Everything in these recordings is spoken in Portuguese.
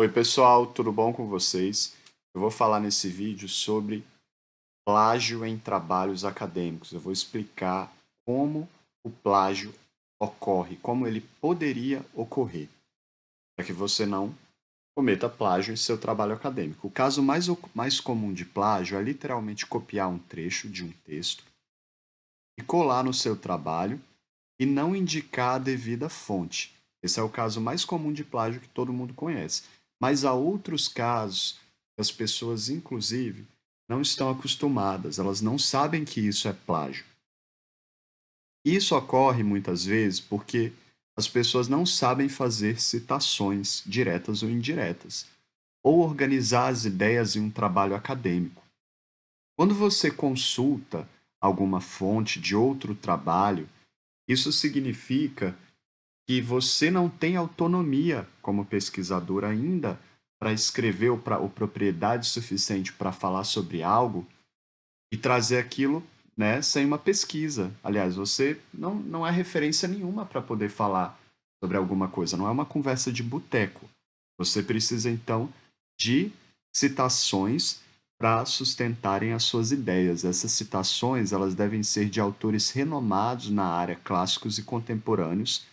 Oi, pessoal, tudo bom com vocês? Eu vou falar nesse vídeo sobre plágio em trabalhos acadêmicos. Eu vou explicar como o plágio ocorre, como ele poderia ocorrer, para que você não cometa plágio em seu trabalho acadêmico. O caso mais comum de plágio é literalmente copiar um trecho de um texto e colar no seu trabalho e não indicar a devida fonte. Esse é o caso mais comum de plágio que todo mundo conhece. Mas há outros casos que as pessoas, inclusive, não estão acostumadas, elas não sabem que isso é plágio. Isso ocorre muitas vezes porque as pessoas não sabem fazer citações diretas ou indiretas, ou organizar as ideias em um trabalho acadêmico. Quando você consulta alguma fonte de outro trabalho, isso significa que você não tem autonomia como pesquisador ainda para escrever ou propriedade suficiente para falar sobre algo e trazer aquilo, né, sem uma pesquisa. Aliás, você não é referência nenhuma para poder falar sobre alguma coisa, não é uma conversa de boteco. Você precisa, então, de citações para sustentarem as suas ideias. Essas citações, elas devem ser de autores renomados na área, clássicos e contemporâneos,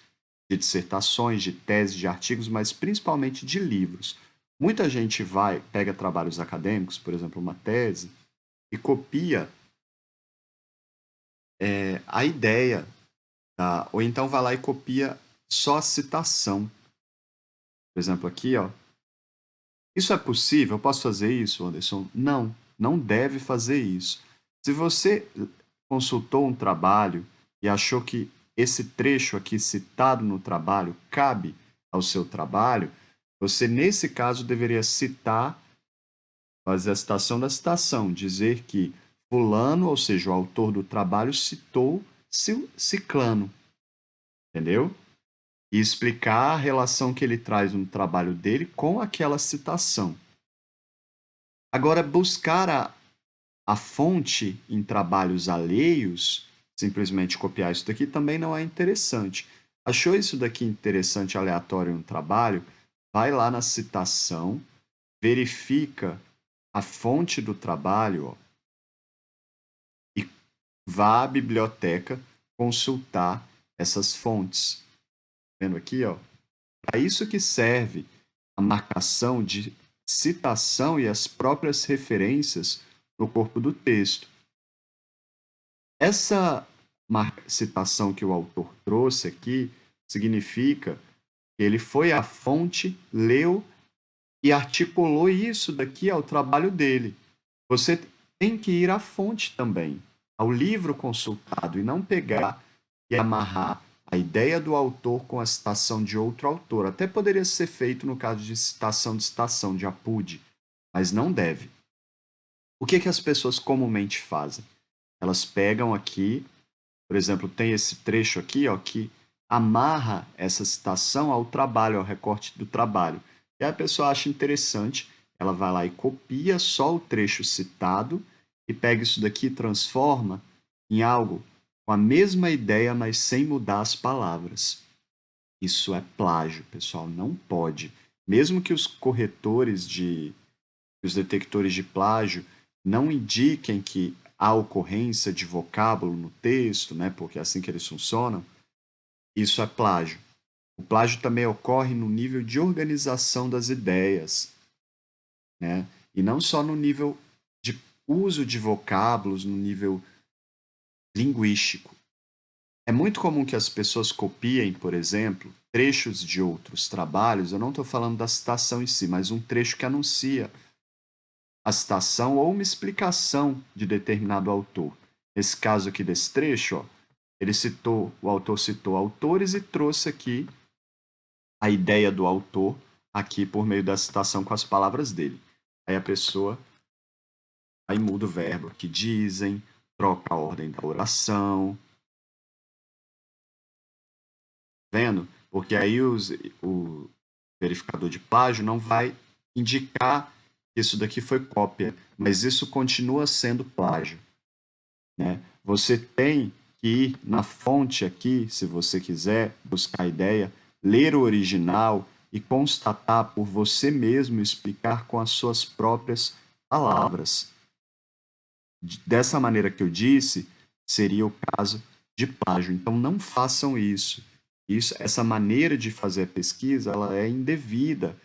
de dissertações, de teses, de artigos, mas principalmente de livros. Muita gente pega trabalhos acadêmicos, por exemplo, uma tese, e copia a ideia, tá? Ou então vai lá e copia só a citação. Por exemplo, aqui, ó. Isso é possível? Eu posso fazer isso, Anderson? Não, não deve fazer isso. Se você consultou um trabalho e achou que esse trecho aqui citado no trabalho cabe ao seu trabalho, você, nesse caso, deveria citar, fazer a citação da citação, dizer que fulano, ou seja, o autor do trabalho, citou ciclano, entendeu? E explicar a relação que ele traz no trabalho dele com aquela citação. Agora, buscar a fonte em trabalhos alheios, simplesmente copiar isso daqui, também não é interessante. Achou isso daqui interessante, aleatório em um trabalho? Vai lá na citação, verifica a fonte do trabalho, ó, e vá à biblioteca consultar essas fontes. Vendo aqui, ó, para isso que serve a marcação de citação e as próprias referências no corpo do texto. Essa citação que o autor trouxe aqui significa que ele foi à fonte, leu e articulou isso daqui ao trabalho dele. Você tem que ir à fonte também, ao livro consultado, e não pegar e amarrar a ideia do autor com a citação de outro autor. Até poderia ser feito no caso de citação, de apude, mas não deve. O que as pessoas comumente fazem? Elas pegam aqui, por exemplo, tem esse trecho aqui, ó, que amarra essa citação ao trabalho, ao recorte do trabalho. E aí a pessoa acha interessante, ela vai lá e copia só o trecho citado e pega isso daqui e transforma em algo com a mesma ideia, mas sem mudar as palavras. Isso é plágio, pessoal, não pode. Mesmo que os os detectores de plágio não indiquem que há ocorrência de vocábulo no texto, né, porque é assim que eles funcionam, isso é plágio. O plágio também ocorre no nível de organização das ideias, né, e não só no nível de uso de vocábulos, no nível linguístico. É muito comum que as pessoas copiem, por exemplo, trechos de outros trabalhos. Eu não estou falando da citação em si, mas um trecho que anuncia a citação ou uma explicação de determinado autor. Nesse caso aqui desse trecho, ó, o autor citou autores e trouxe aqui a ideia do autor aqui por meio da citação com as palavras dele. Aí a pessoa aí muda o verbo que dizem, troca a ordem da oração, vendo? Porque aí o verificador de plágio não vai indicar que isso daqui foi cópia, mas isso continua sendo plágio, né? Você tem que ir na fonte aqui, se você quiser buscar a ideia, ler o original, e constatar por você mesmo explicar com as suas próprias palavras. Dessa maneira que eu disse, seria o caso de plágio. Então, não façam isso. Essa maneira de fazer a pesquisa, ela é indevida.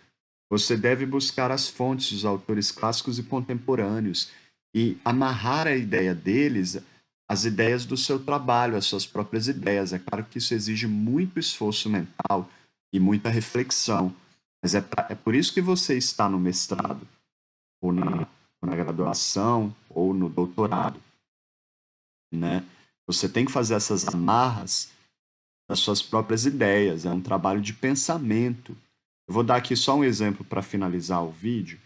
Você deve buscar as fontes dos autores clássicos e contemporâneos e amarrar a ideia deles às ideias do seu trabalho, às suas próprias ideias. É claro que isso exige muito esforço mental e muita reflexão, mas é por isso que você está no mestrado, ou na graduação, ou no doutorado, né? Você tem que fazer essas amarras das suas próprias ideias, é um trabalho de pensamento. Eu vou dar aqui só um exemplo para finalizar o vídeo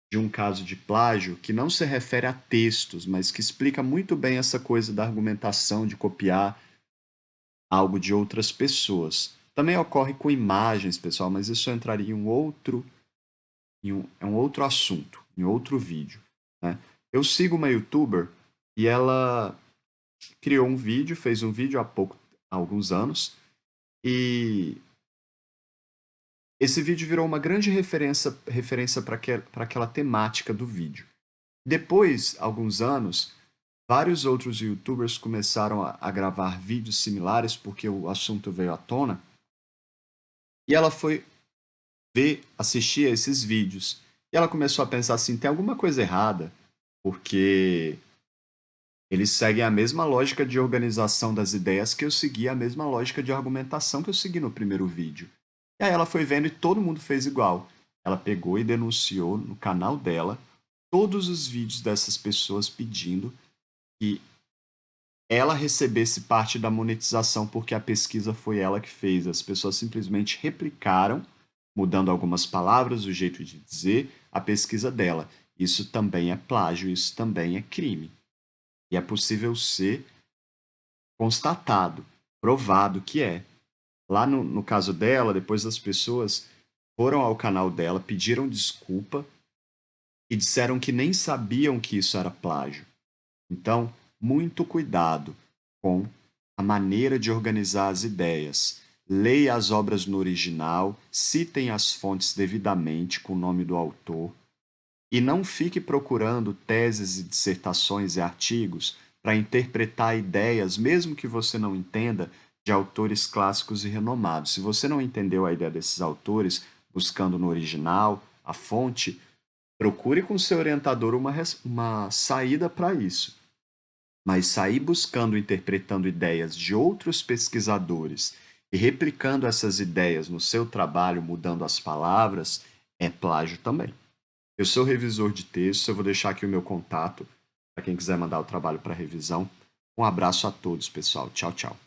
de um caso de plágio que não se refere a textos, mas que explica muito bem essa coisa da argumentação, de copiar algo de outras pessoas. Também ocorre com imagens, pessoal, mas isso entraria é um outro assunto, em outro vídeo, né? Eu sigo uma youtuber e ela criou um vídeo, fez um vídeo há alguns anos, e esse vídeo virou uma grande referência para aquela temática do vídeo. Depois, alguns anos, vários outros youtubers começaram a gravar vídeos similares porque o assunto veio à tona, e ela foi assistir a esses vídeos. E ela começou a pensar assim, tem alguma coisa errada, porque eles seguem a mesma lógica de organização das ideias que eu segui, a mesma lógica de argumentação que eu segui no primeiro vídeo. E aí ela foi vendo e todo mundo fez igual. Ela pegou e denunciou no canal dela todos os vídeos dessas pessoas pedindo que ela recebesse parte da monetização porque a pesquisa foi ela que fez. As pessoas simplesmente replicaram, mudando algumas palavras, o jeito de dizer, a pesquisa dela. Isso também é plágio, isso também é crime. E é possível ser constatado, provado que é. Lá no caso dela, depois as pessoas foram ao canal dela, pediram desculpa e disseram que nem sabiam que isso era plágio. Então, muito cuidado com a maneira de organizar as ideias. Leia as obras no original, citem as fontes devidamente com o nome do autor e não fique procurando teses e dissertações e artigos para interpretar ideias, mesmo que você não entenda, de autores clássicos e renomados. Se você não entendeu a ideia desses autores, buscando no original, a fonte, procure com seu orientador uma saída para isso. Mas sair buscando, interpretando ideias de outros pesquisadores e replicando essas ideias no seu trabalho, mudando as palavras, é plágio também. Eu sou revisor de textos, eu vou deixar aqui o meu contato para quem quiser mandar o trabalho para revisão. Um abraço a todos, pessoal. Tchau, tchau.